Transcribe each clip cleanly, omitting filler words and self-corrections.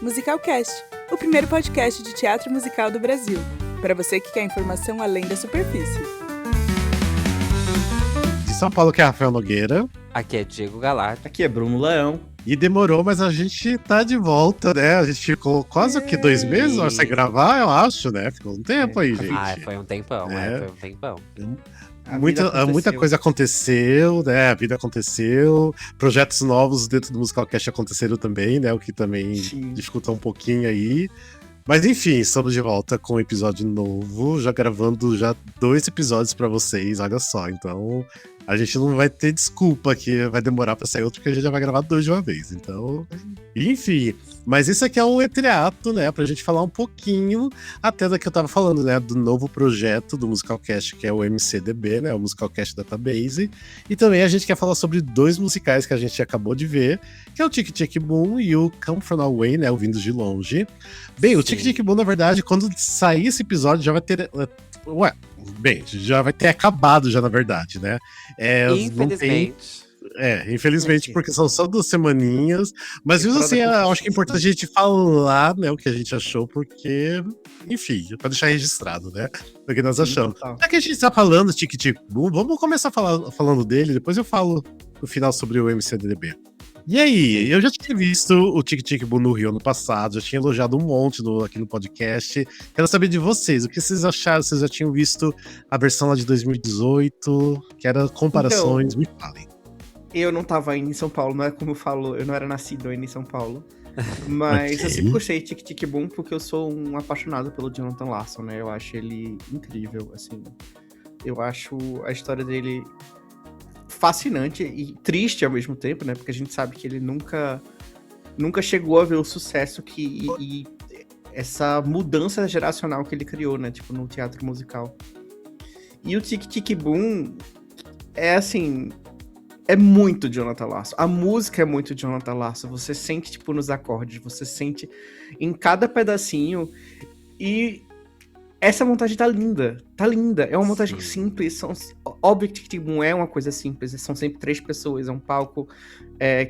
Musicalcast, o primeiro podcast de teatro musical do Brasil, para você que quer informação além da superfície. De São Paulo, que é Rafael Nogueira. Aqui é Diego Galati. Aqui é Bruno Leão. E demorou, mas a gente tá de volta, né? A gente ficou quase 2 meses sem gravar, eu acho, né? Ficou um tempo aí, gente. Foi um tempão, foi um tempão. Muita coisa aconteceu, né? A vida aconteceu, projetos novos dentro do Musicalcast aconteceram também, né? O que também dificulta um pouquinho aí. Mas enfim, estamos de volta com um episódio novo, já gravando 2 episódios pra vocês, olha só. Então, a gente não vai ter desculpa que vai demorar pra sair outro, porque a gente já vai gravar 2 de uma vez. Então, enfim. Mas isso aqui é um entreato, né, pra gente falar um pouquinho, até da que eu tava falando, né, do novo projeto do Musicalcast, que é o MCDB, né, o Musicalcast Database. E também a gente quer falar sobre 2 musicais que a gente acabou de ver, que é o Tic Tic Boom e o Come From Away, né, o Vindo de Longe. Bem, o Tic Tic Boom, na verdade, quando sair esse episódio, já vai ter... já vai ter acabado já, na verdade, né? Infelizmente. Infelizmente, porque são só 2 semaninhas. Mas mesmo assim, eu acho que é importante a gente falar, né, o que a gente achou, porque, enfim, pra deixar registrado, né? O que nós achamos. Já que a gente tá falando Tic Tic Boom, vamos começar falando dele, depois eu falo no final sobre o MCDB. E aí, eu já tinha visto o Tic Tic Boom no Rio ano passado, já tinha elogiado um monte aqui no podcast. Quero saber de vocês, o que vocês acharam? Vocês já tinham visto a versão lá de 2018, que era comparações, me falem. Eu não tava ainda em São Paulo, não é como eu falo, eu não era nascido ainda em São Paulo. Mas eu sempre gostei de Tic Tic Boom porque eu sou um apaixonado pelo Jonathan Larson, né? Eu acho ele incrível, assim. Eu acho a história dele fascinante e triste ao mesmo tempo, né? Porque a gente sabe que ele nunca chegou a ver o sucesso e essa mudança geracional que ele criou, né? Tipo, no teatro musical. E o Tic Tic Boom é assim... É muito Jonathan Larson. A música é muito Jonathan Larson. Você sente, tipo, nos acordes. Você sente em cada pedacinho. E essa montagem tá linda. Tá linda. É uma montagem simples. Óbvio que Tic Boom é uma coisa simples. São sempre 3 pessoas. É um palco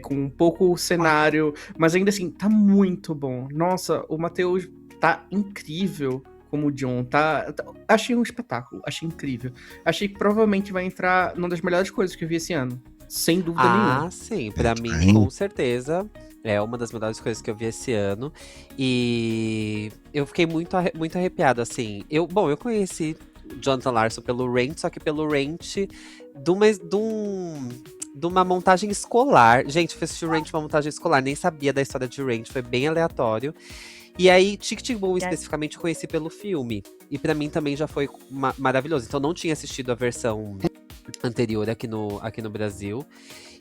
com um pouco cenário. Mas ainda assim, tá muito bom. Nossa, o Matheus tá incrível como o John. Achei um espetáculo. Achei incrível. Achei que provavelmente vai entrar numa das melhores coisas que eu vi esse ano. Sem dúvida nenhuma. Ah, sim. Pra mim, com certeza. É uma das melhores coisas que eu vi esse ano. E eu fiquei muito arrepiada, assim. Eu conheci Jonathan Larson pelo Rent, só que pelo Rent de uma montagem escolar. Gente, eu fiz Rent uma montagem escolar, nem sabia da história de Rent, foi bem aleatório. E aí, Tic Tic Boom especificamente eu conheci pelo filme. E pra mim também já foi maravilhoso. Então, não tinha assistido a versão anterior aqui no Brasil.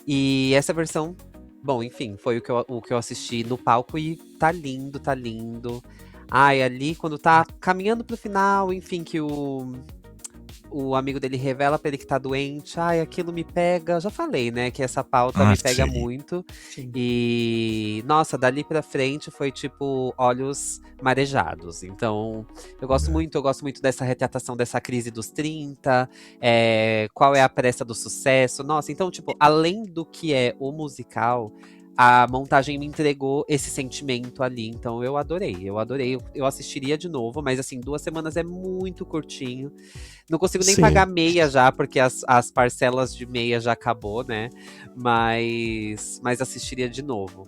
E essa versão, bom, enfim, foi o que eu assisti no palco e tá lindo, tá lindo. Ai, ali quando tá caminhando pro final, enfim, que o amigo dele revela pra ele que tá doente. Ai, aquilo me pega. Já falei, né, que essa pauta me pega muito. Sim. E, nossa, dali pra frente foi tipo olhos marejados. Então, eu gosto muito dessa retratação dessa crise dos 30. Qual é a pressa do sucesso. Nossa, então, tipo, além do que é o musical, a montagem me entregou esse sentimento ali, então eu adorei. Eu assistiria de novo, mas assim, 2 semanas é muito curtinho. Não consigo nem pagar meia já, porque as parcelas de meia já acabou, né? Mas assistiria de novo.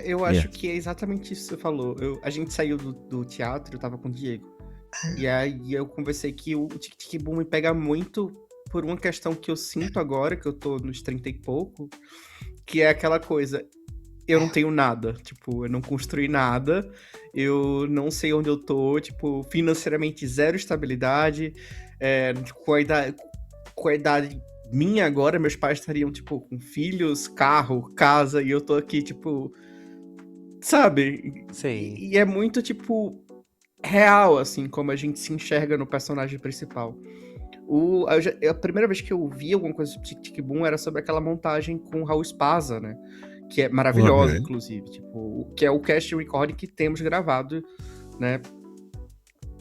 Eu acho que é exatamente isso que você falou. A gente saiu do teatro, eu tava com o Diego. E aí eu conversei que o Tic Tic Boom me pega muito por uma questão que eu sinto agora, que eu tô nos 30 e pouco, que é aquela coisa, eu não tenho nada, tipo, eu não construí nada, eu não sei onde eu tô, tipo, financeiramente zero estabilidade, com a idade minha agora, meus pais estariam, tipo, com filhos, carro, casa, e eu tô aqui, tipo, sabe? Sim. E é muito, tipo, real, assim, como a gente se enxerga no personagem principal. A primeira vez que eu vi alguma coisa sobre Tic Tic Boom era sobre aquela montagem com o Raul Spaza, né? Que é maravilhosa, inclusive. Tipo, que é o cast recording que temos gravado, né?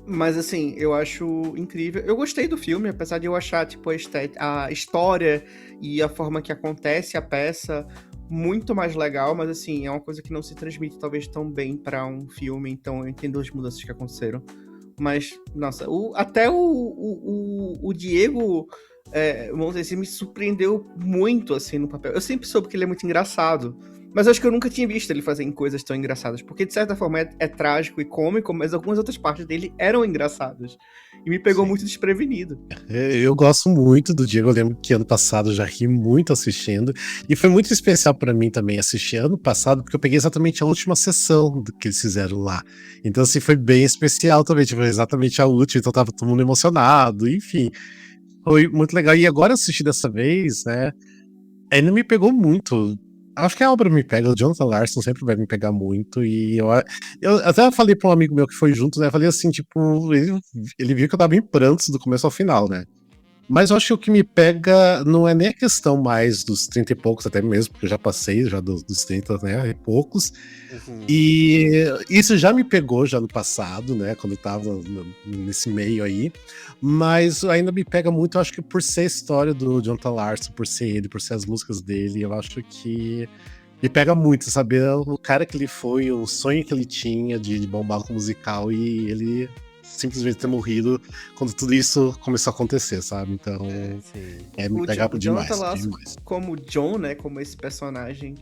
Mas, assim, eu acho incrível. Eu gostei do filme, apesar de eu achar, tipo, a história e a forma que acontece a peça muito mais legal, mas assim, é uma coisa que não se transmite talvez tão bem pra um filme, então eu entendo as mudanças que aconteceram. Mas, nossa, até o Diego, vamos dizer assim, me surpreendeu muito, assim, no papel. Eu sempre soube que ele é muito engraçado, mas eu acho que eu nunca tinha visto ele fazendo coisas tão engraçadas, porque de certa forma é trágico e cômico, mas algumas outras partes dele eram engraçadas. E me pegou muito desprevenido. Eu gosto muito do Diego, eu lembro que ano passado eu já ri muito assistindo, e foi muito especial pra mim também assistir ano passado, porque eu peguei exatamente a última sessão do que eles fizeram lá. Então, assim, foi bem especial também, tipo, exatamente a última, então tava todo mundo emocionado, enfim. Foi muito legal. E agora assisti dessa vez, né, ainda me pegou muito. Acho que a obra me pega, o Jonathan Larson sempre vai me pegar muito, e eu até falei pra um amigo meu que foi junto, né, falei assim, tipo, ele viu que eu tava em prantos do começo ao final, né. Mas eu acho que o que me pega não é nem a questão mais dos 30 e poucos, até mesmo, porque eu já passei já dos 30, né, e poucos. E isso já me pegou já no passado, né, quando eu tava nesse meio aí. Mas ainda me pega muito, eu acho que por ser a história do Jonathan Larson, por ser ele, por ser as músicas dele, eu acho que me pega muito saber o cara que ele foi, o sonho que ele tinha de bombar com musical e ele simplesmente ter morrido quando tudo isso começou a acontecer, sabe? Então, me pega demais. Jonathan Larson como John, né, como esse personagem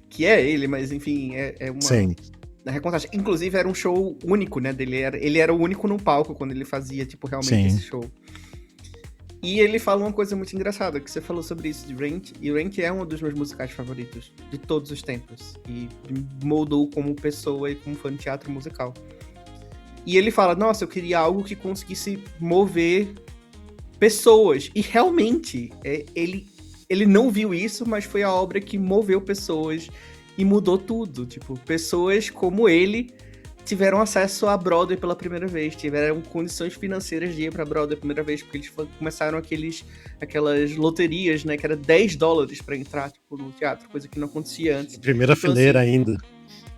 que é ele, mas enfim, é uma... Sim. Na recontagem. Inclusive, era um show único, né? Ele era o único no palco quando ele fazia, tipo, realmente esse show. E ele fala uma coisa muito engraçada, que você falou sobre isso de Rank, e Rank é um dos meus musicais favoritos de todos os tempos. E me moldou como pessoa e como fã de teatro musical. E ele fala, nossa, eu queria algo que conseguisse mover pessoas. E realmente, ele não viu isso, mas foi a obra que moveu pessoas e mudou tudo. Tipo, pessoas como ele tiveram acesso a Broadway pela primeira vez, tiveram condições financeiras de ir pra Broadway pela primeira vez, porque eles começaram aquelas loterias, né, que era $10 pra entrar, tipo, no teatro, coisa que não acontecia antes. Primeira então, fileira assim, ainda.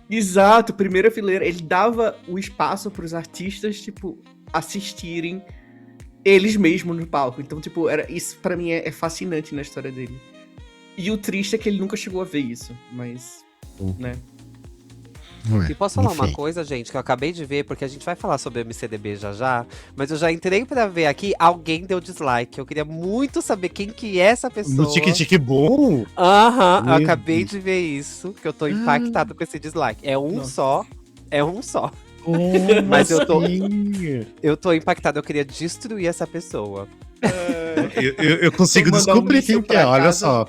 Exato, primeira fileira. Ele dava o espaço pros artistas, tipo, assistirem eles mesmos no palco. Então, tipo, isso pra mim é fascinante na história dele. E o triste é que ele nunca chegou a ver isso, mas, né? E posso falar uma coisa, gente, que eu acabei de ver, porque a gente vai falar sobre o MCDB já, mas eu já entrei pra ver aqui, alguém deu dislike. Eu queria muito saber quem que é essa pessoa. No Tique Tique Boom? Aham, eu acabei de ver isso, que eu tô impactado com esse dislike. É um só. Mas eu tô impactado, eu queria destruir essa pessoa. Eu consigo descobrir quem que é, olha só.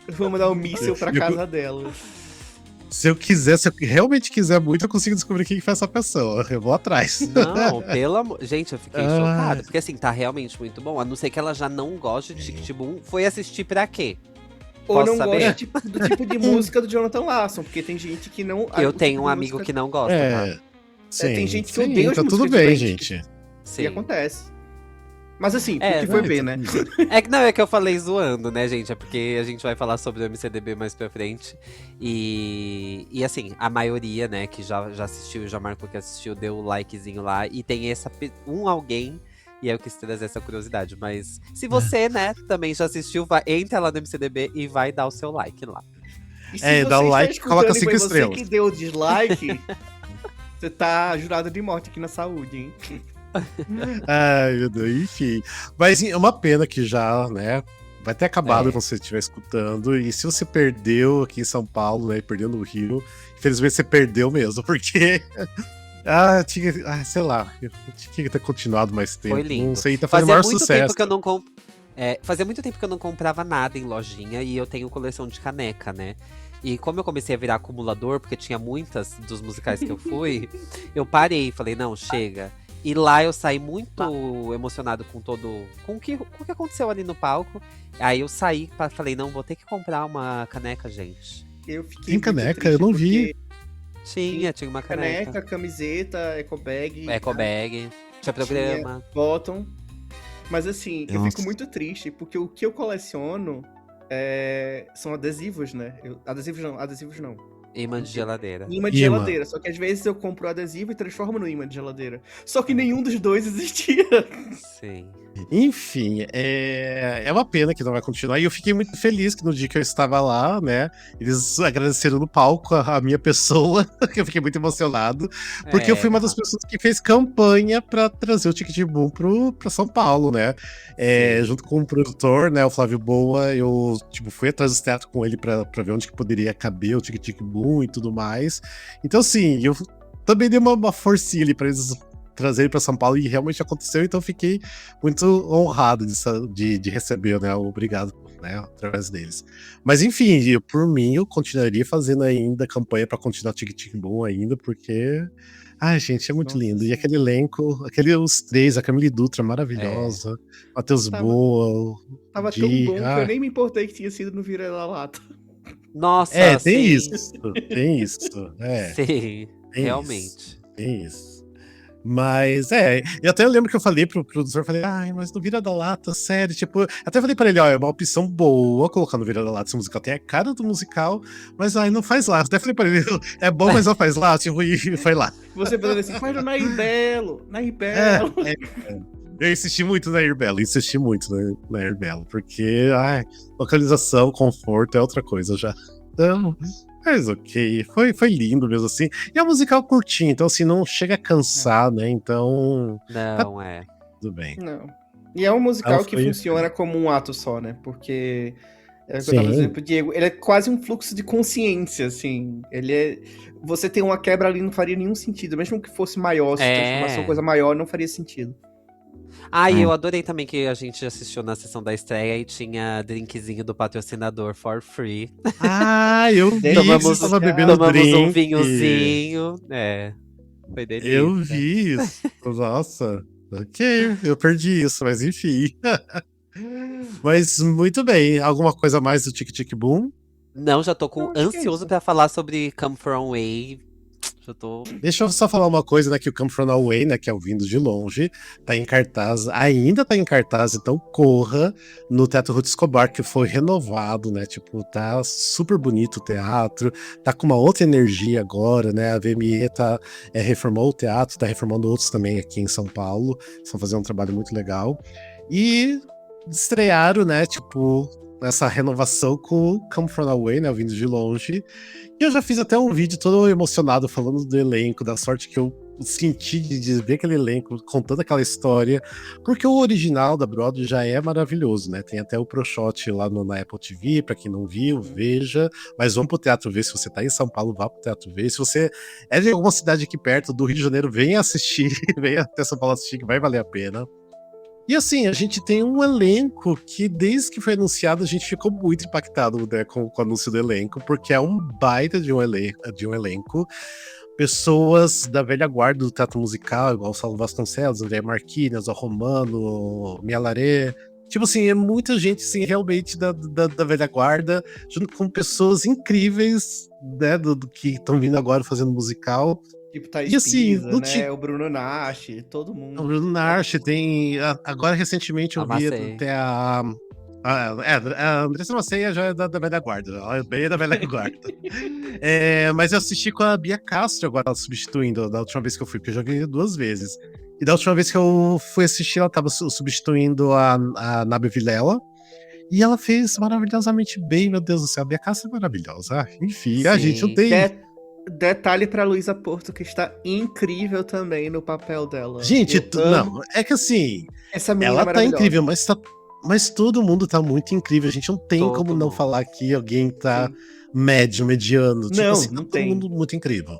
Vou mandar um míssil pra casa dela. Se eu realmente quiser muito, eu consigo descobrir quem foi essa pessoa. Eu vou atrás. Não, pelo amor. Gente, eu fiquei chocada. Porque assim, tá realmente muito bom. A não ser que ela já não goste de Tic Tic Boom. Foi assistir pra quê? Ou não gosta do tipo de música do Jonathan Larson. Porque tem gente que não... Eu tenho um amigo que não gosta, tá? Sim, tem gente que odeia as tá músicas tudo bem, gente. E acontece. Mas assim, o que foi ver, né? É que eu falei zoando, né, gente? É porque a gente vai falar sobre o MCDB mais pra frente. E assim, a maioria, né, que já assistiu, já marcou que assistiu, deu o likezinho lá. E tem alguém, e eu quis trazer essa curiosidade. Mas se você, né, também já assistiu, entra lá no MCDB e vai dar o seu like lá. E se dá o like e coloca 5 estrelas. Você que deu o dislike, você tá jurado de morte aqui na saúde, hein? Ai, meu Deus, enfim. Mas é uma pena que já, né, vai ter acabado quando você estiver escutando. E se você perdeu aqui em São Paulo, né, perdeu no Rio, infelizmente você perdeu mesmo, porque... sei lá, eu tinha que ter continuado mais tempo. Foi lindo. Não sei, tá fazendo maior sucesso. Fazia muito tempo que eu não comprava nada em lojinha e eu tenho coleção de caneca, né? E como eu comecei a virar acumulador, porque tinha muitas dos musicais que eu fui, eu parei e falei, não, chega. E lá eu saí muito emocionado com o que aconteceu ali no palco. Aí eu saí e falei, não, vou ter que comprar uma caneca, gente. Eu fiquei Tem caneca? Eu não vi. Tinha uma caneca. Caneca, camiseta, ecobag. Tinha programa. Bottom. Mas assim, eu fico muito triste, porque o que eu coleciono são adesivos, né? Adesivos não. Imã de geladeira. Imã de Imã. geladeira. Só que às vezes eu compro o adesivo e transformo no imã de geladeira. Só que nenhum dos dois existia. Sim. Enfim, é uma pena que não vai continuar. E eu fiquei muito feliz que no dia que eu estava lá, né, eles agradeceram no palco a minha pessoa, que eu fiquei muito emocionado, porque eu fui uma das pessoas que fez campanha para trazer o Ticket Boom pra São Paulo, né? Junto com o produtor, né, o Flávio Boa, eu fui atrás do teatro com ele para ver onde que poderia caber o Ticket Boom e tudo mais. Então, assim, eu também dei uma forcinha ali para eles trazer ele para São Paulo e realmente aconteceu, então fiquei muito honrado de receber, né? Obrigado, né? Através deles. Mas enfim, por mim, eu continuaria fazendo ainda campanha para continuar Tic Tic Boom ainda, porque. Ai, gente, é muito lindo. E aquele elenco, os três, a Camille Dutra maravilhosa, Matheus Boa. Tava tão bom que eu nem me importei que tinha sido no Vira da Lata. Nossa, tem sim. isso. Tem isso. Sim, realmente. Tem isso. Mas, eu até lembro que eu falei pro produtor, falei, mas no Vira da Lata, sério, até falei pra ele, é uma opção boa colocar no Vira da Lata esse musical, tem a cara do musical, mas não faz lá. Até falei pra ele, é bom, mas não faz lá, e foi lá. Você pensando assim, faz no Nair Belo. Eu insisti muito na Nair Belo, na Nair Belo, porque, localização, conforto é outra coisa já. Então... Mas ok, foi lindo mesmo assim. E é um musical curtinho, então assim, não chega a cansar, né? Então. Não, Tudo bem. Não. E é um musical que funciona como um ato só, né? Porque. É o que eu tava dizendo pro Diego, ele é quase um fluxo de consciência, assim. Ele é. Você tem uma quebra ali, não faria nenhum sentido. Mesmo que fosse maior, se transformasse em coisa maior, não faria sentido. E eu adorei também que a gente assistiu na sessão da estreia e tinha drinkzinho do patrocinador for free. Eu vi, tava bebendo drink. Um vinhozinho, foi delícia. Eu vi isso, nossa, ok, eu perdi isso, mas enfim. Mas muito bem, alguma coisa mais do Tic Tic Boom? Não, já tô ansioso pra falar sobre Come From Away. Deixa eu só falar uma coisa, né, que o Come From Away, né, que é o Vindo de Longe, tá em cartaz, ainda tá em cartaz, então corra no Teatro Ruth Escobar, que foi renovado, né, tá super bonito o teatro, tá com uma outra energia agora, né, a VME reformou o teatro, tá reformando outros também aqui em São Paulo, estão fazendo um trabalho muito legal, e estrearam, né, essa renovação com o Come From Away, né, o Vindo de Longe. E eu já fiz até um vídeo todo emocionado falando do elenco, da sorte que eu senti de ver aquele elenco contando aquela história, porque o original da Broadway já é maravilhoso, né? Tem até o Pro Shot lá na Apple TV, pra quem não viu, veja. Mas vamos pro teatro ver, se você tá em São Paulo, vá pro teatro ver. Se você é de alguma cidade aqui perto do Rio de Janeiro, venha assistir, venha até São Paulo assistir, que vai valer a pena. E assim, a gente tem um elenco que, desde que foi anunciado, a gente ficou muito impactado, né, com o anúncio do elenco, porque é um baita de um elenco. Pessoas da velha guarda do teatro musical, igual o Saulo Vasconcelos, André Marquinhos, o Romano, Mia Laré. Assim, é muita gente, assim, realmente da velha guarda, junto com pessoas incríveis, né, do que estão vindo agora fazendo musical. Thaís Pisa, né? O Bruno Nash, todo mundo. O Bruno Nash tem. Agora, recentemente, eu vi até a Andressa Maceia já é da velha guarda, ela é bem da velha guarda. Mas eu assisti com a Bia Castro agora, ela substituindo, da última vez que eu fui, porque eu já vi 2 vezes. E da última vez que eu fui assistir, ela tava substituindo a Nabe Vilela. E ela fez maravilhosamente bem, meu Deus do céu. A Bia Castro é maravilhosa. Enfim, a gente não tem. Detalhe pra Luísa Porto, que está incrível também no papel dela. Gente, não, é que assim, ela tá incrível, mas todo mundo tá muito incrível. A gente não tem como não falar que alguém tá mediano. Não tá tem. Todo mundo muito incrível.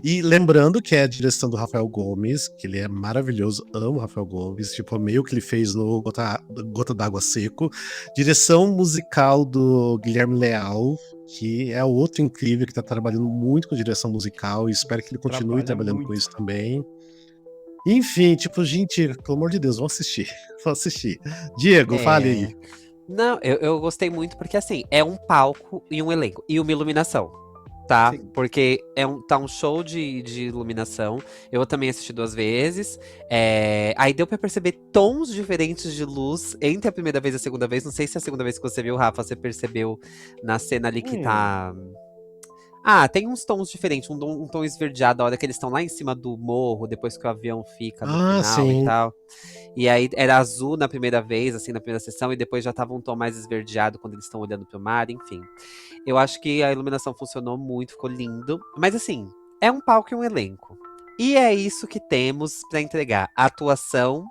E lembrando que é a direção do Rafael Gomes, que ele é maravilhoso, amo o Rafael Gomes, meio que ele fez no Gota d'Água Seco. Direção musical do Guilherme Leal, que é outro incrível, que tá trabalhando muito com direção musical, e espero que ele continue trabalhando com isso também. Enfim, gente, pelo amor de Deus, vamos assistir. Diego, fale aí. Não, eu gostei muito porque, assim, é um palco e um elenco, e uma iluminação. Tá? Sim. Porque tá um show de iluminação. Eu também assisti 2 vezes. Aí deu pra perceber tons diferentes de luz entre a primeira vez e a segunda vez. Não sei se a segunda vez que você viu, Rafa, você percebeu na cena ali que tá Ah, tem uns tons diferentes, um tom esverdeado a hora que eles estão lá em cima do morro, depois que o avião fica no final sim. e tal. E aí era azul na primeira vez, assim, na primeira sessão, e depois já tava um tom mais esverdeado quando eles estão olhando pro mar, enfim. Eu acho que a iluminação funcionou muito, ficou lindo. Mas assim, é um palco e um elenco. E é isso que temos pra entregar. A atuação,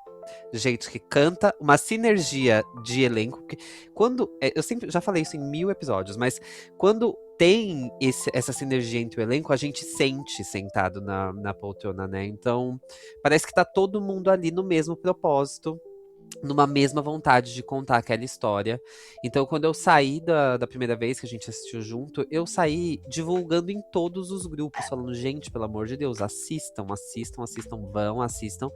gente que canta, uma sinergia de elenco. Eu sempre já falei isso em 1000 episódios, mas quando tem essa sinergia entre o elenco, a gente sente sentado na poltrona, né? Então, parece que tá todo mundo ali no mesmo propósito, numa mesma vontade de contar aquela história. Então, quando eu saí da primeira vez que a gente assistiu junto, eu saí divulgando em todos os grupos, falando, gente, pelo amor de Deus, assistam, assistam.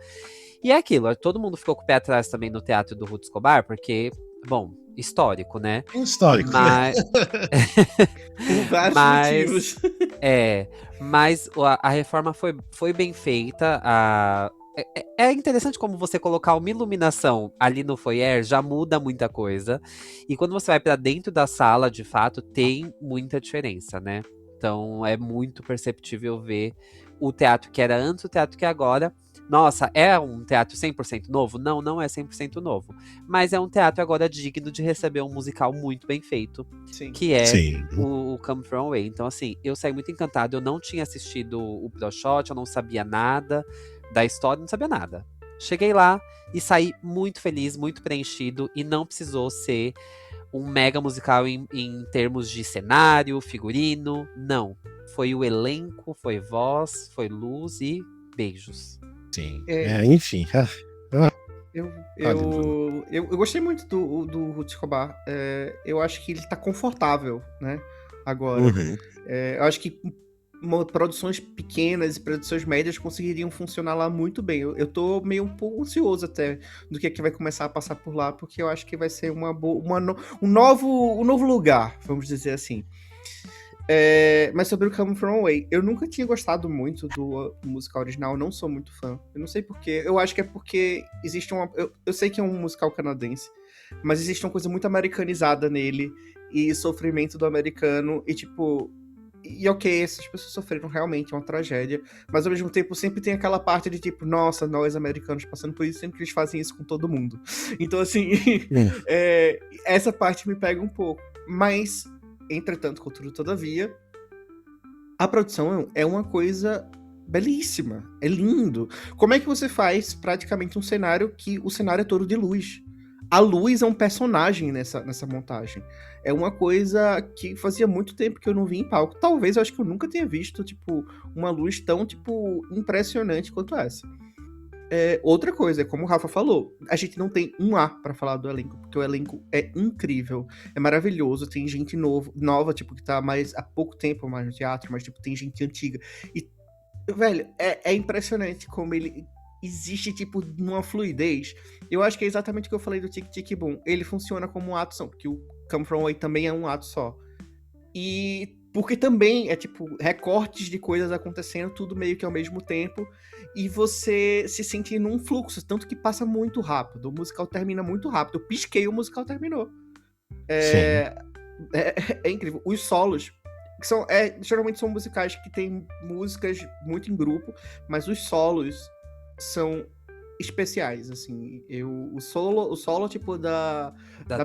E é aquilo, todo mundo ficou com o pé atrás também no teatro do Ruth Escobar, porque, bom, histórico, né? Histórico, Mas, Por vários mas motivos. mas a reforma foi bem feita. É interessante como você colocar uma iluminação ali no foyer já muda muita coisa. E quando você vai pra dentro da sala, de fato, tem muita diferença, né? Então é muito perceptível ver o teatro que era antes, o teatro que é agora. Nossa, é um teatro 100% novo? Não, não é 100% novo. Mas é um teatro agora digno de receber um musical muito bem feito, Sim. que é Sim. o Come From Away. Então, assim, eu saí muito encantado. Eu não tinha assistido o Pro Shot, eu não sabia nada da história, não sabia nada. Cheguei lá e saí muito feliz, muito preenchido, e não precisou ser um mega musical em termos de cenário, figurino. Não. Foi o elenco, foi voz, foi luz e beijos. Sim. É. Enfim. Eu gostei muito do Ruth Escobar. Eu acho que ele tá confortável, né? Agora. Uhum. Eu acho que produções pequenas e produções médias conseguiriam funcionar lá muito bem. Eu tô meio um pouco ansioso até do que vai começar a passar por lá, porque eu acho que vai ser um novo lugar, vamos dizer assim. Mas sobre o Come From Away, eu nunca tinha gostado muito do musical original, eu não sou muito fã. Eu não sei porquê. Eu acho que é porque existe uma. Eu sei que é um musical canadense, mas existe uma coisa muito americanizada nele e sofrimento do americano e tipo. E ok, essas pessoas sofreram realmente, é uma tragédia, mas ao mesmo tempo sempre tem aquela parte de tipo, nossa, nós americanos passando por isso, sempre que eles fazem isso com todo mundo. Então, assim, essa parte me pega um pouco. Mas, entretanto, contudo, todavia, a produção é uma coisa belíssima, é lindo. Como é que você faz praticamente um cenário que o cenário é todo de luz? A luz é um personagem nessa montagem. É uma coisa que fazia muito tempo que eu não vi em palco. Talvez eu acho que eu nunca tenha visto, tipo, uma luz tão, tipo, impressionante quanto essa. Outra coisa, como o Rafa falou, a gente não tem um A pra falar do elenco, porque o elenco é incrível, é maravilhoso, tem gente nova, tipo, que tá há pouco tempo mais no teatro, mas, tipo, tem gente antiga. E, velho, é impressionante como ele existe, tipo, numa fluidez. Eu acho que é exatamente o que eu falei do Tic Tic Boom. Ele funciona como um ato só, porque o Come From Away também é um ato só. E porque também é, tipo, recortes de coisas acontecendo, tudo meio que ao mesmo tempo, e você se sente num fluxo, tanto que passa muito rápido. O musical termina muito rápido. Eu pisquei, o musical terminou. É incrível. Os solos, que geralmente são musicais que tem músicas muito em grupo, mas os solos são especiais, assim. O solo tipo da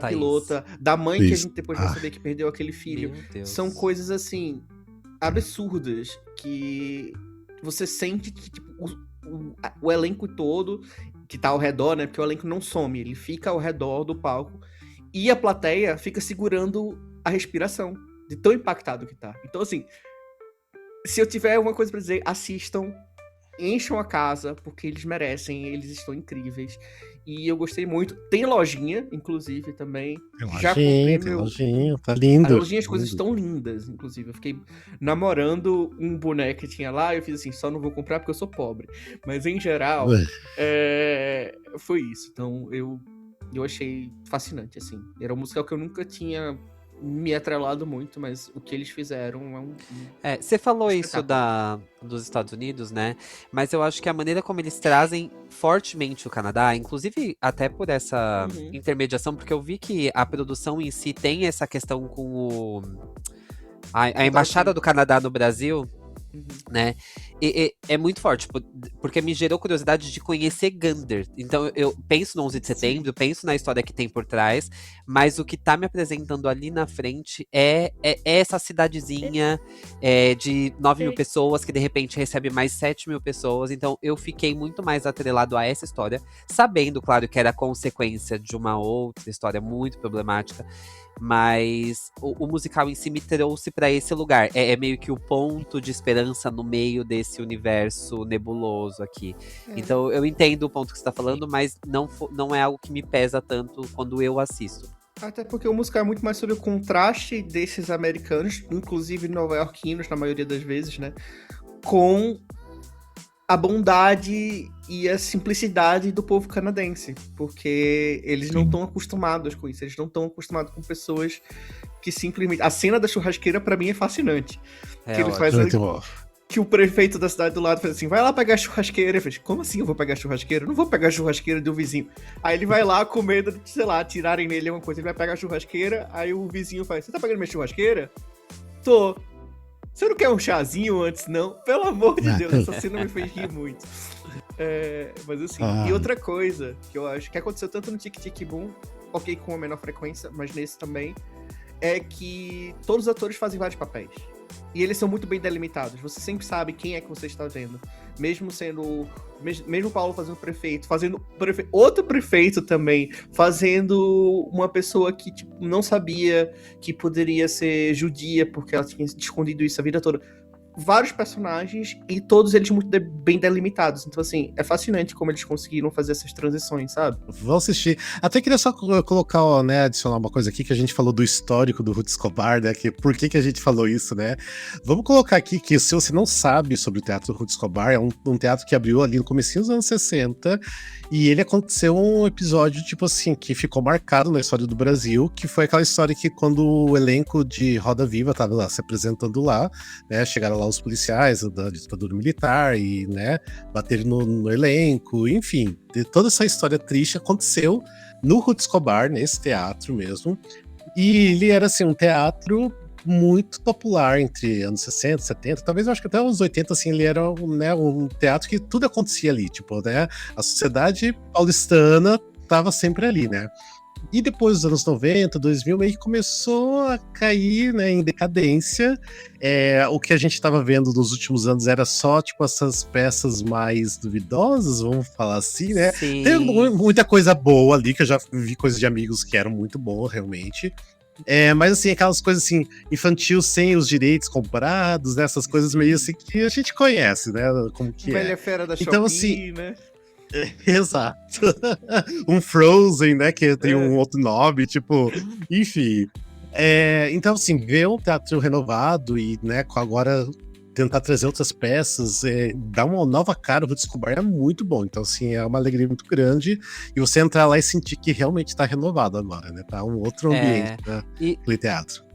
pilota, da mãe que a gente depois vai saber que perdeu aquele filho, são coisas assim absurdas que você sente que tipo, o elenco todo que tá ao redor, né? Porque o elenco não some, ele fica ao redor do palco e a plateia fica segurando a respiração de tão impactado que tá. Então, assim, se eu tiver alguma coisa pra dizer, assistam, encham a casa, porque eles merecem, eles estão incríveis. E eu gostei muito. Tem lojinha, inclusive, também. Já comprei lojinha, tá lindo. A lojinha, as coisas estão lindas, inclusive. Eu fiquei namorando um boneco que tinha lá, eu fiz assim, só não vou comprar porque eu sou pobre. Mas, em geral, foi isso. Então, eu achei fascinante, assim. Era um musical que eu nunca tinha me atrelado muito, mas o que eles fizeram é um você falou isso dos Estados Unidos, né? Mas eu acho que a maneira como eles trazem fortemente o Canadá, inclusive até por essa intermediação, porque eu vi que a produção em si tem essa questão com o A Embaixada do Canadá no Brasil, Uhum. né? É muito forte, tipo, porque me gerou curiosidade de conhecer Gander. Então eu penso no 11 de setembro, penso na história que tem por trás, mas o que tá me apresentando ali na frente é essa cidadezinha de 9 mil pessoas, que de repente recebe mais 7 mil pessoas. Então eu fiquei muito mais atrelado a essa história, sabendo, claro, que era consequência de uma outra história muito problemática. Mas o musical em si me trouxe pra esse lugar. É meio que o ponto de esperança no meio desse universo nebuloso aqui. Então eu entendo o ponto que você tá falando, mas não é algo que me pesa tanto quando eu assisto. Até porque o musical é muito mais sobre o contraste desses americanos, inclusive nova-iorquinos, na maioria das vezes, né? Com a bondade e a simplicidade do povo canadense. Porque eles não estão acostumados com isso. Eles não estão acostumados com pessoas que simplesmente... A cena da churrasqueira, pra mim, é fascinante. Que ele faz que o prefeito da cidade do lado faz assim, vai lá pegar a churrasqueira. Ele faz, como assim eu vou pegar a churrasqueira? Eu não vou pegar a churrasqueira do vizinho. Aí ele vai lá com medo de, sei lá, tirarem nele alguma coisa. Ele vai pegar a churrasqueira, aí o vizinho faz, você tá pegando minha churrasqueira? Tô. Você não quer um chazinho antes, não? Pelo amor de Deus, essa cena me fez rir muito. Mas assim, e outra coisa que eu acho que aconteceu tanto no Tic Tic Boom, ok, com uma menor frequência, mas nesse também, é que todos os atores fazem vários papéis. E eles são muito bem delimitados. Você sempre sabe quem é que você está vendo. Mesmo sendo... Mesmo o Paulo fazendo prefeito, outro prefeito também, fazendo uma pessoa que tipo, não sabia que poderia ser judia, porque ela tinha escondido isso a vida toda. Vários personagens e todos eles muito bem delimitados. Então, assim, é fascinante como eles conseguiram fazer essas transições, sabe? Vou assistir. Até queria só colocar, né, adicionar uma coisa aqui, que a gente falou do histórico do Ruth Escobar, né, que por que a gente falou isso, né? Vamos colocar aqui que se você não sabe sobre o teatro Ruth Escobar, é um teatro que abriu ali no comecinho dos anos 60, e ele aconteceu um episódio, tipo assim, que ficou marcado na história do Brasil, que foi aquela história que quando o elenco de Roda Viva tava lá se apresentando lá, né, chegaram lá os policiais da ditadura militar e, né, bateram no elenco, enfim, toda essa história triste aconteceu no Ruth Escobar, nesse teatro mesmo, e ele era, assim, um teatro muito popular entre anos 60, 70, talvez eu acho que até os 80, assim, ele era, né, um teatro que tudo acontecia ali, tipo, né, a sociedade paulistana tava sempre ali, né. E depois dos anos 90, 2000, meio que começou a cair, né, em decadência. O que a gente estava vendo nos últimos anos era só, tipo, essas peças mais duvidosas, vamos falar assim, né? Sim. Tem muita coisa boa ali, que eu já vi coisas de amigos que eram muito boas, realmente. Mas assim, aquelas coisas assim, infantil sem os direitos comprados, né? Essas coisas meio assim que a gente conhece, né? Como que Velha fera da então, Shopee, assim, né? Exato. Um Frozen, né? Que tem um outro nome, tipo, enfim. Então, assim, ver um teatro renovado e, né, agora tentar trazer outras peças, dar uma nova cara pro Escobar é muito bom. Então, assim, é uma alegria muito grande. E você entrar lá e sentir que realmente tá renovado agora, né? Tá um outro ambiente pra aquele teatro.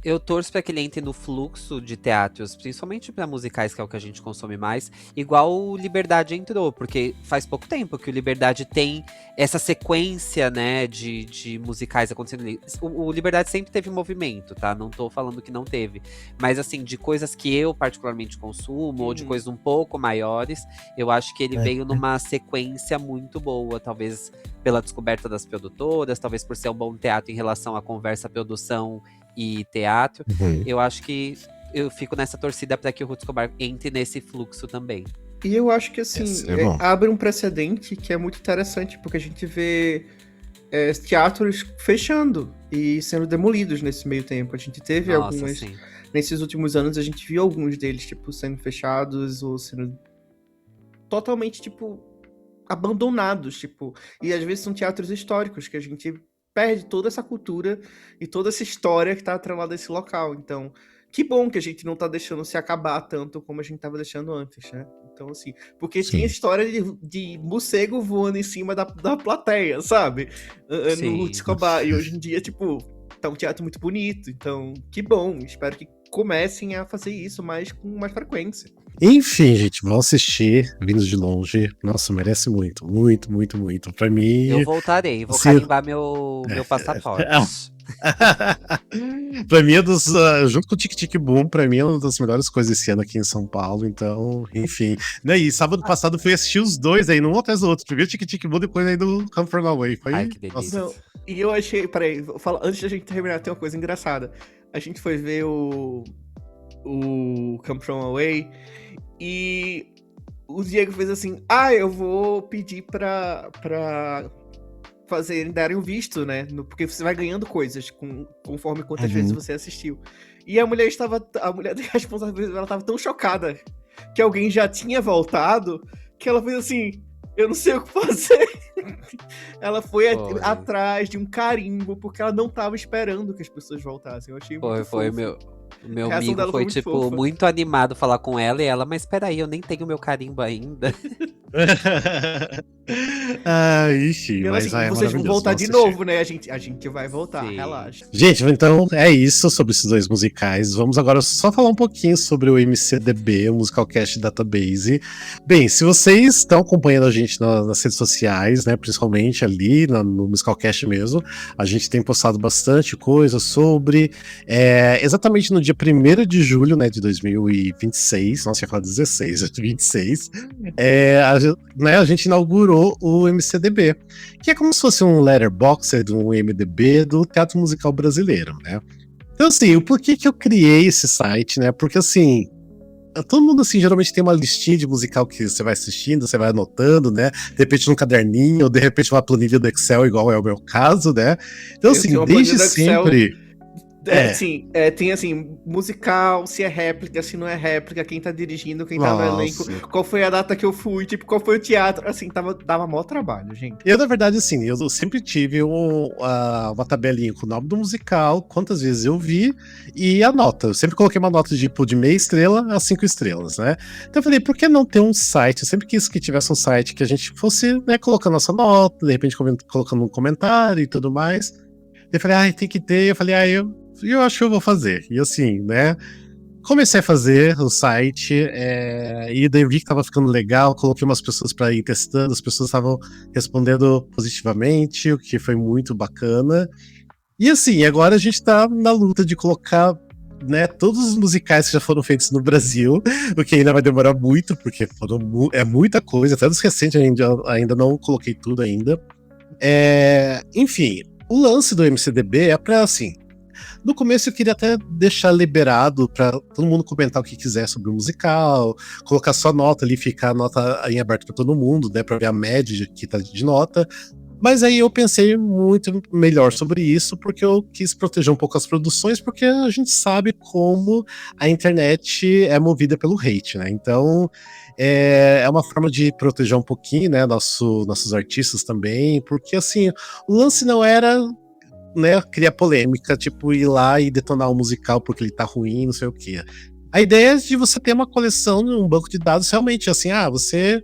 Eu torço para que ele entre no fluxo de teatros, principalmente para musicais, que é o que a gente consome mais, igual o Liberdade entrou, porque faz pouco tempo que o Liberdade tem essa sequência, né, de musicais acontecendo ali. O Liberdade sempre teve movimento, tá? Não tô falando que não teve. Mas, assim, de coisas que eu particularmente consumo, ou de coisas um pouco maiores, eu acho que ele veio numa sequência muito boa, talvez pela descoberta das produtoras, talvez por ser um bom teatro em relação à conversa, produção e teatro. Eu acho que eu fico nessa torcida para que o Ruth Escobar entre nesse fluxo também. E eu acho que, assim, abre um precedente que é muito interessante, porque a gente vê teatros fechando e sendo demolidos nesse meio tempo. A gente teve algumas... Sim. Nesses últimos anos, a gente viu alguns deles, tipo, sendo fechados ou sendo totalmente, tipo, abandonados, tipo. E às vezes são teatros históricos que a gente perde toda essa cultura e toda essa história que tá atrelada a esse local. Então, que bom que a gente não tá deixando se acabar tanto como a gente tava deixando antes, né? Então, assim, porque tinha história de morcego voando em cima da plateia, sabe? No Ruth Escobar. E hoje em dia, tipo, tá um teatro muito bonito. Então, que bom. Espero que comecem a fazer isso com mais frequência. Enfim, gente, vão assistir Vindos de Longe. Nossa, merece muito, muito, muito, muito. Pra mim. Eu voltarei, vou carimbar meu passaporte. Pra mim, junto com o Tic Tic Boom, pra mim é uma das melhores coisas esse ano aqui em São Paulo. Então, enfim. E sábado passado fui assistir os dois aí, um atrás do outro. Primeiro Tic Tic Boom, depois aí do Come From Away. Foi. Ai, que delícia. Não, e eu achei. Peraí, antes da gente terminar, tem uma coisa engraçada. A gente foi ver o Come From Away e o Diego fez assim: eu vou pedir pra darem um visto, né? Porque você vai ganhando coisas conforme quantas vezes você assistiu. E a mulher responsável, ela tava tão chocada que alguém já tinha voltado que ela fez assim: eu não sei o que fazer. Ela foi atrás de um carimbo porque ela não tava esperando que as pessoas voltassem. Eu achei muito fofo. Meu amigo foi tipo, muito animado falar com ela e ela, mas peraí, eu nem tenho meu carimbo ainda. Ixi, mas vocês vão voltar de novo, né? A gente vai voltar, sim. Relaxa. Gente, então é isso sobre esses dois musicais. Vamos agora só falar um pouquinho sobre o MCDB, o Musicalcast Database. Bem, se vocês estão acompanhando a gente nas redes sociais, né, principalmente ali no Musicalcast mesmo, a gente tem postado bastante coisa sobre, exatamente no dia 1º de julho, né, de 2026, nossa, ia falar 16, 26, a gente inaugurou o MCDB, que é como se fosse um letterboxd, um MDB do teatro musical brasileiro, né? Então, assim, o porquê que eu criei esse site, né? Porque, assim, todo mundo, assim, geralmente tem uma listinha de musical que você vai assistindo, você vai anotando, né? De repente num caderninho, ou de repente uma planilha do Excel, igual é o meu caso, né? Então, assim, desde sempre... tem assim, musical, se é réplica, se não é réplica, quem tá dirigindo, quem tá no elenco, qual foi a data que eu fui, tipo, qual foi o teatro, assim, dava maior trabalho, gente. Eu, na verdade, assim, eu sempre tive uma tabelinha com o nome do musical, quantas vezes eu vi e a nota. Eu sempre coloquei uma nota de meia estrela a 5 estrelas, né? Então eu falei, por que não ter um site? Eu sempre quis que tivesse um site que a gente fosse, né, colocando nossa nota, de repente colocando um comentário e tudo mais. Eu falei, tem que ter. Eu falei, eu acho que eu vou fazer. E assim, né? Comecei a fazer o site e daí vi que tava ficando legal, coloquei umas pessoas para ir testando, as pessoas estavam respondendo positivamente, o que foi muito bacana. E assim, agora a gente tá na luta de colocar, né, todos os musicais que já foram feitos no Brasil, o que ainda vai demorar muito, porque é muita coisa, até dos recentes ainda não coloquei tudo ainda. Enfim, o lance do MCDB é pra, assim, no começo eu queria até deixar liberado para todo mundo comentar o que quiser sobre o musical, colocar só nota ali, ficar a nota em aberto para todo mundo, né, para ver a média que tá de nota. Mas aí eu pensei muito melhor sobre isso, porque eu quis proteger um pouco as produções, porque a gente sabe como a internet é movida pelo hate, né? Então é uma forma de proteger um pouquinho, né, nossos artistas também, porque assim, o lance não era, né, criar polêmica, tipo, ir lá e detonar um musical porque ele tá ruim, não sei o quê. A ideia é de você ter uma coleção, um banco de dados, realmente, assim, você,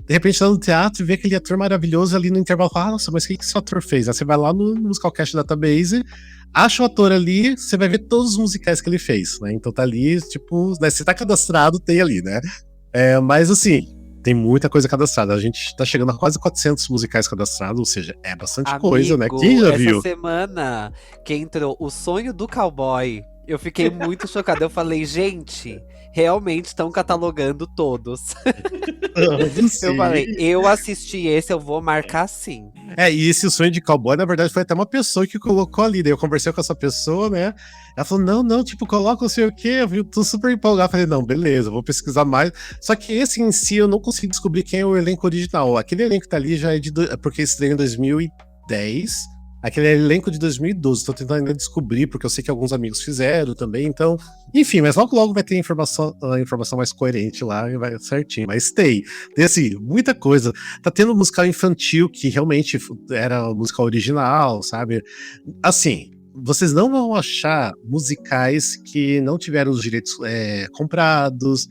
de repente, tá no teatro e vê aquele ator maravilhoso ali no intervalo, nossa, mas o que esse ator fez? Aí você vai lá no Musicalcast Database, acha o ator ali, você vai ver todos os musicais que ele fez, né, então tá ali, tipo, né, se tá cadastrado, tem ali, né, mas assim, tem muita coisa cadastrada. A gente tá chegando a quase 400 musicais cadastrados, ou seja, é bastante coisa, né? Quem já viu? Essa semana que entrou O Sonho do Cowboy, eu fiquei muito chocada. Eu falei, gente, realmente estão catalogando todos. Eu falei, eu assisti esse, eu vou marcar sim. E esse Sonho de Cowboy, na verdade, foi até uma pessoa que colocou ali. Daí eu conversei com essa pessoa, né? Ela falou, não, tipo, coloca não sei o quê. Eu tô super empolgado. Falei, não, beleza, vou pesquisar mais. Só que esse em si, eu não consegui descobrir quem é o elenco original. Aquele elenco que tá ali já é porque estreou em 2010. Aquele elenco de 2012. Tô tentando ainda descobrir, porque eu sei que alguns amigos fizeram também. Então, enfim, mas logo vai ter a informação mais coerente lá e vai certinho. Mas tem assim, muita coisa. Tá tendo musical infantil, que realmente era musical original, sabe? Assim, vocês não vão achar musicais que não tiveram os direitos comprados,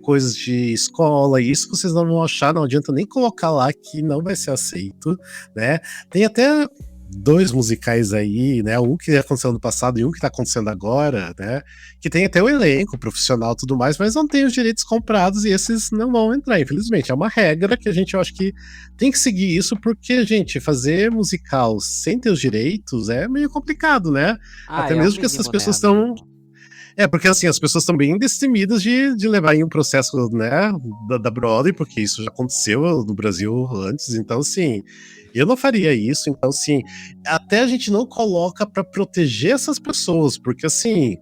coisas de escola, isso vocês não vão achar, não adianta nem colocar lá que não vai ser aceito, né? Tem até dois musicais aí, né? Um que aconteceu no passado e um que tá acontecendo agora, né? Que tem até o elenco profissional e tudo mais, mas não tem os direitos comprados e esses não vão entrar, infelizmente. É uma regra que a gente, eu acho que tem que seguir isso, porque, gente, fazer musical sem ter os direitos é meio complicado, né? Até mesmo porque essas pessoas estão. Porque assim, as pessoas estão bem destemidas de levar em um processo, né, da Broadway, porque isso já aconteceu no Brasil antes, então assim, eu não faria isso, então assim, até a gente não coloca pra proteger essas pessoas, porque assim,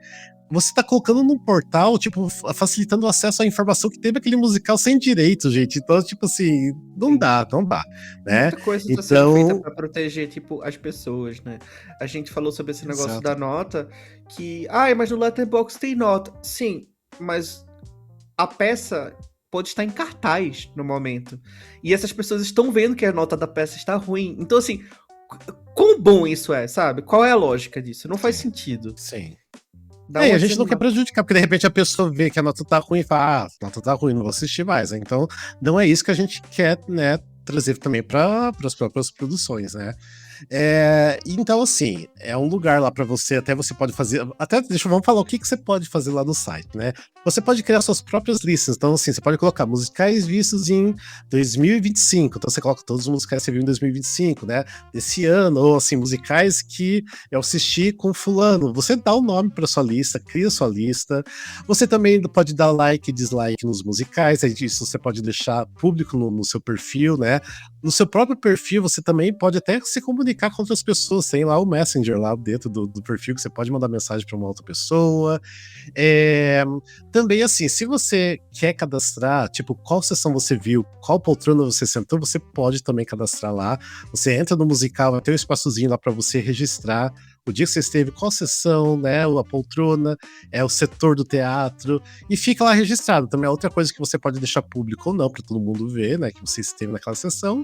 você tá colocando num portal, tipo, facilitando o acesso à informação que teve aquele musical sem direito, gente. Então, tipo assim, não dá, né? Muita coisa tá sendo Então, feita pra proteger, tipo, as pessoas, né? A gente falou sobre esse negócio exato. da nota, que, mas no Letterboxd tem nota. Sim, mas a peça pode estar em cartaz no momento. E essas pessoas estão vendo que a nota da peça está ruim. Então, assim, quão bom isso é, sabe? Qual é a lógica disso? Não faz sentido. Sim. Dá E uma a gente não quer desanimada. prejudicar, porque de repente a pessoa vê que a nota tá ruim e fala, a nota tá ruim, não vou assistir mais. Então, não é isso que a gente quer, né, trazer também para as próprias produções, né? Então, assim, é um lugar lá para você, até você pode fazer. Vamos falar o que você pode fazer lá no site, né? Você pode criar suas próprias listas. Então, assim, você pode colocar musicais vistos em 2025. Então, você coloca todos os musicais que você viu em 2025, né? Desse ano, ou assim, musicais que eu assisti com fulano. Você dá o nome para sua lista, cria sua lista. Você também pode dar like e dislike nos musicais. Isso você pode deixar público no seu perfil, né? No seu próprio perfil, você também pode até se comunicar com outras pessoas. Tem lá o Messenger lá dentro do perfil, que você pode mandar mensagem para uma outra pessoa. Também, assim, se você quer cadastrar, tipo, qual sessão você viu, qual poltrona você sentou, você pode também cadastrar lá. Você entra no musical, vai ter um espaçozinho lá para você registrar o dia que você esteve, qual sessão, né, a poltrona, o setor do teatro, e fica lá registrado. Também é outra coisa que você pode deixar público ou não, para todo mundo ver, né, que você esteve naquela sessão,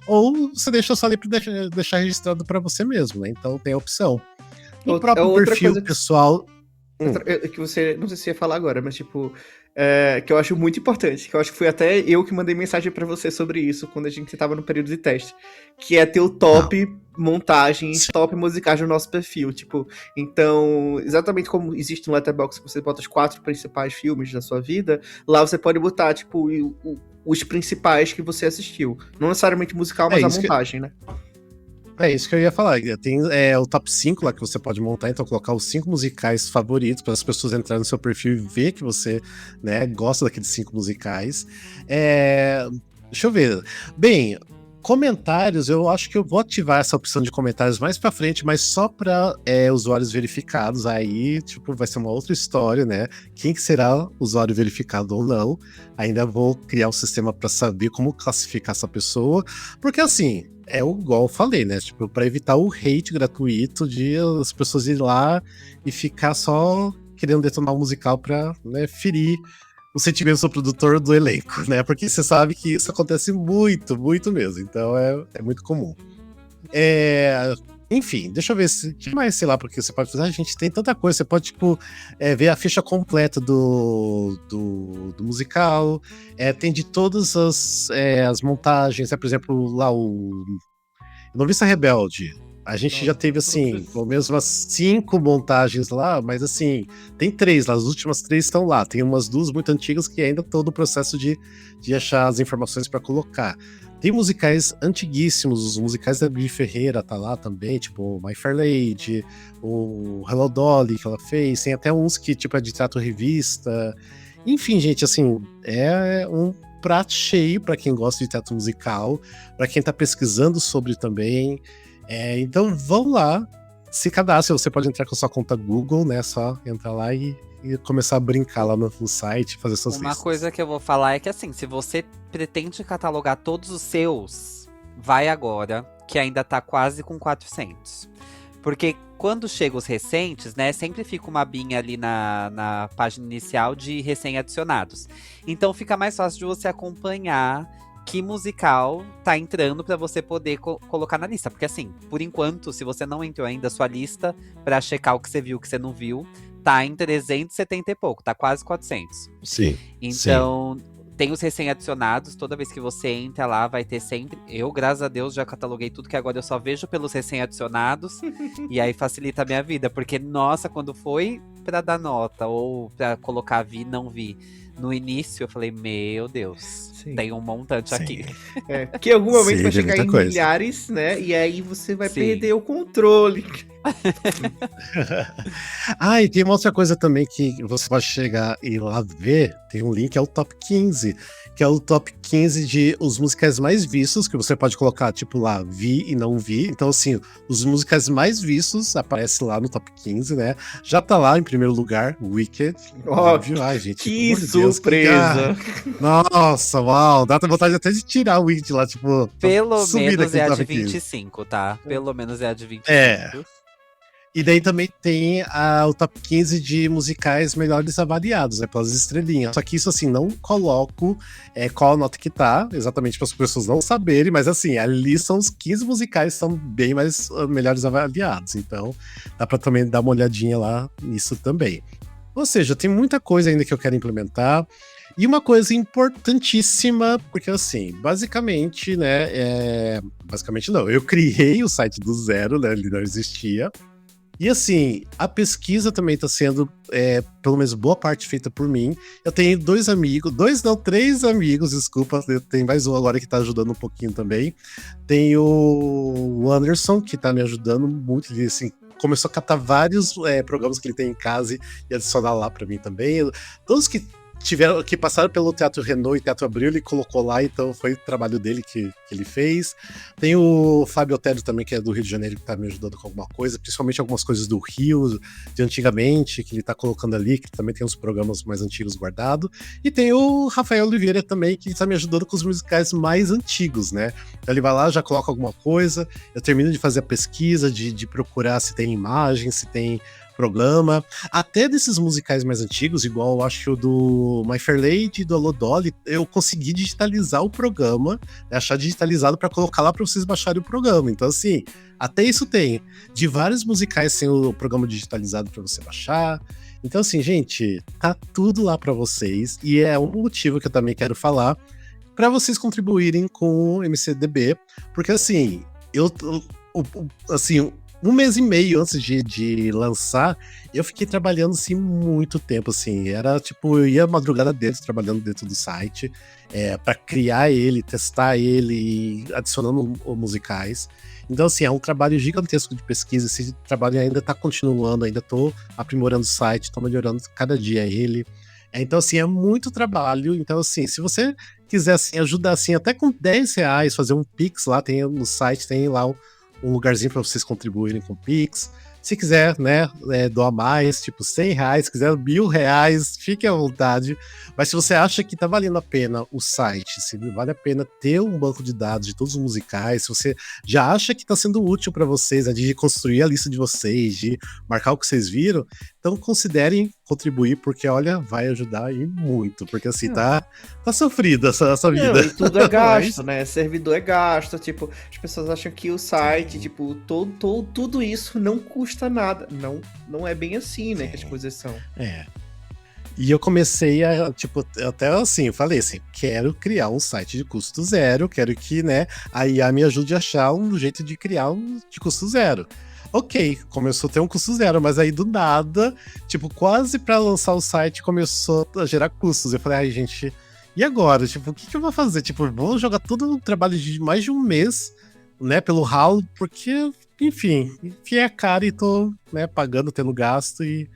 ou você deixa só ali para deixar registrado para você mesmo, né, então tem a opção. No próprio perfil pessoal... Que você, não sei se ia falar agora, mas tipo, que eu acho muito importante, que eu acho que foi até eu que mandei mensagem pra você sobre isso quando a gente tava no período de teste, que é ter o top montagens, top musicais no nosso perfil, tipo, então, exatamente como existe no Letterboxd, você bota os 4 principais filmes da sua vida, lá você pode botar, tipo, os principais que você assistiu, não necessariamente musical, mas a montagem, né? É isso que eu ia falar. Tem o top 5 lá que você pode montar, então colocar os 5 musicais favoritos para as pessoas entrarem no seu perfil e ver que você, né, gosta daqueles 5 musicais. Deixa eu ver. Bem, comentários, eu acho que eu vou ativar essa opção de comentários mais para frente, mas só para usuários verificados. Aí, tipo, vai ser uma outra história, né? Quem que será usuário verificado ou não? Ainda vou criar um sistema para saber como classificar essa pessoa, porque assim, igual eu falei, né? Tipo, pra evitar o hate gratuito de as pessoas irem lá e ficar só querendo detonar um musical pra, né, ferir os sentimentos do produtor do elenco, né? Porque você sabe que isso acontece muito, muito mesmo. Então é muito comum. Enfim, deixa eu ver o que mais, sei lá, porque você pode fazer. A gente tem tanta coisa. Você pode, tipo, ver a ficha completa do musical. Tem de todas as montagens. Por exemplo, lá o Noviça Rebelde. A gente já teve, assim, pelo menos umas 5 montagens lá, mas assim, tem 3 lá, as últimas 3 estão lá. Tem umas 2 muito antigas que ainda estão no processo de achar as informações para colocar. Tem musicais antiguíssimos, os musicais da Bibi Ferreira tá lá também, tipo My Fair Lady, o Hello Dolly que ela fez, tem até uns que tipo é de teatro revista. Enfim, gente, assim, é um prato cheio para quem gosta de teatro musical, para quem tá pesquisando sobre também. Então vão lá, se cadastre, você pode entrar com a sua conta Google, né? Só entrar lá e começar a brincar lá no site, fazer suas listas. Uma coisa que eu vou falar é que assim, se você pretende catalogar todos os seus, vai agora, que ainda tá quase com 400. Porque quando chegam os recentes, né, sempre fica uma abinha ali na página inicial de recém-adicionados. Então fica mais fácil de você acompanhar que musical tá entrando pra você poder colocar na lista. Porque assim, por enquanto, se você não entrou ainda, sua lista pra checar o que você viu, o que você não viu, tá em 370 e pouco, tá quase 400. Sim. Então, tem os recém-adicionados, toda vez que você entra lá, vai ter sempre. Eu, graças a Deus, já cataloguei tudo, que agora eu só vejo pelos recém-adicionados. E aí facilita a minha vida, porque, nossa, quando foi pra dar nota ou pra colocar vi, não vi. No início eu falei, meu Deus, Sim. tem um montante aqui. Que em algum momento vai Sim, chegar em coisa. milhares, né? E aí você vai Sim. perder o controle. E tem uma outra coisa também que você pode chegar e lá ver, tem um link, é o Top 15, que é o Top 15 de os musicais mais vistos, que você pode colocar, tipo, lá, vi e não vi. Então, assim, os musicais mais vistos aparecem lá no Top 15, né? Já tá lá em primeiro lugar, Wicked. Óbvio. Ai, gente, Que pelo amor de Deus, surpresa! Nossa, uau, dá vontade até de tirar o Wicked lá, tipo, Pelo sumir menos daquele é a de Top 15. 25, tá? Pelo menos é a de 25. E daí também tem o top 15 de musicais melhores avaliados, né, pelas estrelinhas. Só que isso, assim, não coloco qual a nota que tá, exatamente para as pessoas não saberem, mas assim, ali são os 15 musicais que são bem mais melhores avaliados. Então, dá para também dar uma olhadinha lá nisso também. Ou seja, tem muita coisa ainda que eu quero implementar. E uma coisa importantíssima, porque assim, basicamente, né, basicamente não, eu criei o site do zero, né, ele não existia. E assim, a pesquisa também está sendo, pelo menos boa parte, feita por mim. Eu tenho três amigos, desculpa, tem mais um agora que está ajudando um pouquinho também. Tem o Anderson, que está me ajudando muito, ele assim, começou a catar vários programas que ele tem em casa e adicionar lá para mim também. Todos que passaram pelo Teatro Renault e Teatro Abril, ele colocou lá, então foi o trabalho dele que ele fez. Tem o Fábio Otério também, que é do Rio de Janeiro, que tá me ajudando com alguma coisa, principalmente algumas coisas do Rio, de antigamente, que ele tá colocando ali, que também tem uns programas mais antigos guardados. E tem o Rafael Oliveira também, que tá me ajudando com os musicais mais antigos, né? Então ele vai lá, já coloca alguma coisa, eu termino de fazer a pesquisa, de procurar se tem imagem, se tem programa, até desses musicais mais antigos, igual eu acho do My Fair Lady, do Alô Dolly, eu consegui digitalizar o programa, achar digitalizado para colocar lá para vocês baixarem o programa. Então, assim, até isso tem. De vários musicais tem o programa digitalizado para você baixar. Então, assim, gente, tá tudo lá para vocês. E é um motivo que eu também quero falar para vocês contribuírem com o MCDB, porque, assim, um mês e meio antes de lançar, eu fiquei trabalhando, assim, muito tempo, assim. Era, tipo, eu ia a madrugada dentro, trabalhando dentro do site, para criar ele, testar ele, adicionando musicais. Então, assim, é um trabalho gigantesco de pesquisa. Esse trabalho ainda tá continuando, ainda tô aprimorando o site, tô melhorando cada dia ele. Então, assim, é muito trabalho. Então, assim, se você quiser, assim, ajudar, assim, até com R$10, fazer um Pix lá, tem no site, tem lá um lugarzinho para vocês contribuírem com o Pix. Se quiser, né, doar mais, tipo R$100, se quiser R$1.000, fique à vontade. Mas se você acha que tá valendo a pena o site, se vale a pena ter um banco de dados de todos os musicais, se você já acha que tá sendo útil para vocês, né, de construir a lista de vocês, de marcar o que vocês viram, então considerem contribuir, porque olha, vai ajudar aí muito, porque assim, tá sofrida essa vida. Não, e tudo é gasto, né? Servidor é gasto, tipo, as pessoas acham que o site, tipo, tudo isso não custa nada. Não é bem assim, né, que as coisas são. E eu comecei a, tipo, até assim, eu falei assim, quero criar um site de custo zero, quero que, né, a IA me ajude a achar um jeito de criar um de custo zero. Ok, começou a ter um custo zero, mas aí do nada, tipo, quase pra lançar o site começou a gerar custos. Eu falei, ai, gente, e agora? Tipo, o que eu vou fazer? Tipo, vou jogar todo o trabalho de mais de um mês, né, pelo ralo, porque, enfim, enfiei a cara e tô, né, pagando, tendo gasto e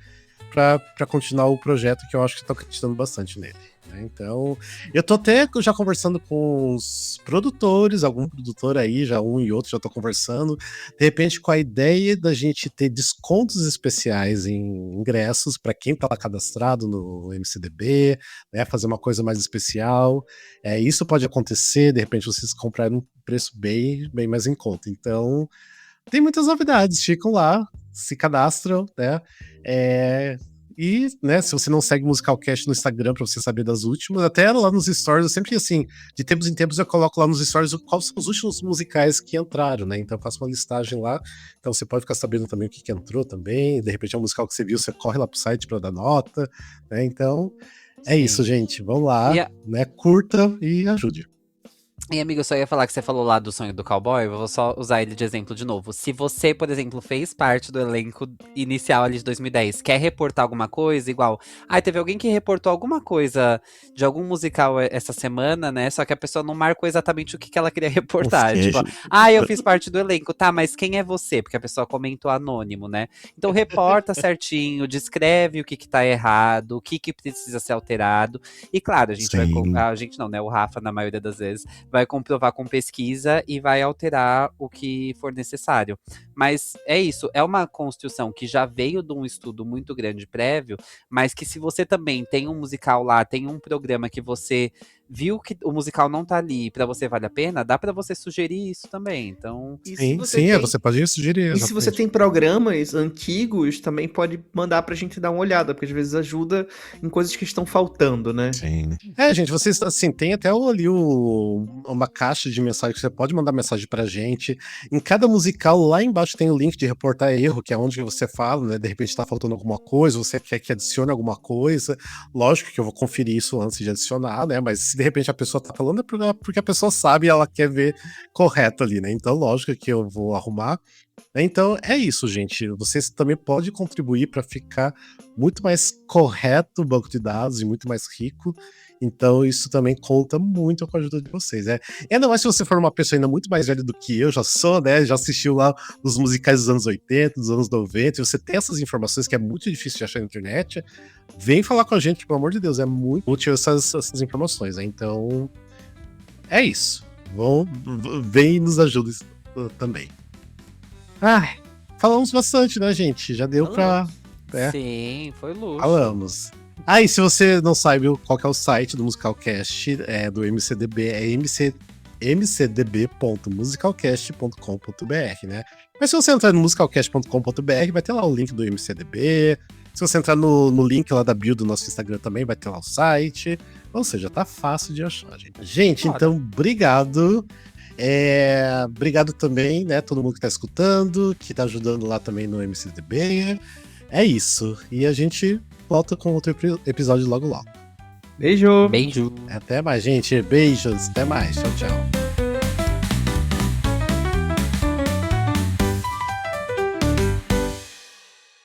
pra continuar o projeto, que eu acho que tô acreditando bastante nele. Então, eu tô até já conversando com os produtores, algum produtor aí, já um e outro já tô conversando, de repente com a ideia da gente ter descontos especiais em ingressos para quem tá lá cadastrado no MCDB, né, fazer uma coisa mais especial. Isso pode acontecer, de repente vocês comprarem um preço bem mais em conta. Então, tem muitas novidades, ficam lá, se cadastram, né, e, né, se você não segue Musicalcast no Instagram pra você saber das últimas, até lá nos stories, eu sempre, assim, de tempos em tempos eu coloco lá nos stories quais são os últimos musicais que entraram, né, então eu faço uma listagem lá, então você pode ficar sabendo também o que entrou também, de repente é um musical que você viu, você corre lá pro site pra dar nota, né, então É isso, gente. Vamos lá, né? Curta e ajude. E, amigo, eu só ia falar que você falou lá do sonho do cowboy, eu vou só usar ele de exemplo de novo. Se você, por exemplo, fez parte do elenco inicial ali de 2010, quer reportar alguma coisa, igual… teve alguém que reportou alguma coisa de algum musical essa semana, né? Só que a pessoa não marcou exatamente o que ela queria reportar. Tipo, eu fiz parte do elenco. Tá, mas quem é você? Porque a pessoa comentou anônimo, né? Então reporta certinho, descreve o que tá errado, o que precisa ser alterado. E claro, a gente vai… A gente não, né? O Rafa, na maioria das vezes, vai comprovar com pesquisa e vai alterar o que for necessário. Mas é isso, é uma construção que já veio de um estudo muito grande prévio, mas que se você também tem um musical lá, tem um programa que você viu que o musical não tá ali, pra você vale a pena, dá pra você sugerir isso também. Então, você pode sugerir. Exatamente. E se você tem programas antigos, também pode mandar pra gente dar uma olhada, porque às vezes ajuda em coisas que estão faltando, né? Sim. Gente, vocês, assim, tem até ali uma caixa de mensagem que você pode mandar mensagem pra gente. Em cada musical, lá embaixo tem o link de reportar erro, que é onde você fala, né? De repente tá faltando alguma coisa, você quer que adicione alguma coisa. Lógico que eu vou conferir isso antes de adicionar, né? Mas se de repente a pessoa tá falando, é porque a pessoa sabe e ela quer ver correto ali, né? Então, lógico que eu vou arrumar. Então, é isso, gente. Vocês também podem contribuir para ficar muito mais correto o banco de dados e muito mais rico. Então, isso também conta muito com a ajuda de vocês. Ainda mais se você for uma pessoa ainda muito mais velha do que eu, já sou, né? Já assistiu lá os musicais dos anos 80, dos anos 90, e você tem essas informações que é muito difícil de achar na internet. Vem falar com a gente, pelo amor de Deus, é muito útil essas informações, né? Então, é isso. Vem e nos ajude também. Falamos bastante, né, gente? Já deu pra… Sim, foi luxo. Falamos. E se você não sabe qual que é o site do Musicalcast, do MCDB, é mcdb.musicalcast.com.br, né? Mas se você entrar no musicalcast.com.br, vai ter lá o link do MCDB. Se você entrar no link lá da bio do nosso Instagram também, vai ter lá o site. Ou seja, tá fácil de achar, gente. Gente, então, obrigado. Obrigado também, né? Todo mundo que tá escutando, que tá ajudando lá também no MCDB. É isso. E a gente volta com outro episódio logo. Beijo! Beijo! Até mais, gente. Beijos. Até mais. Tchau, tchau.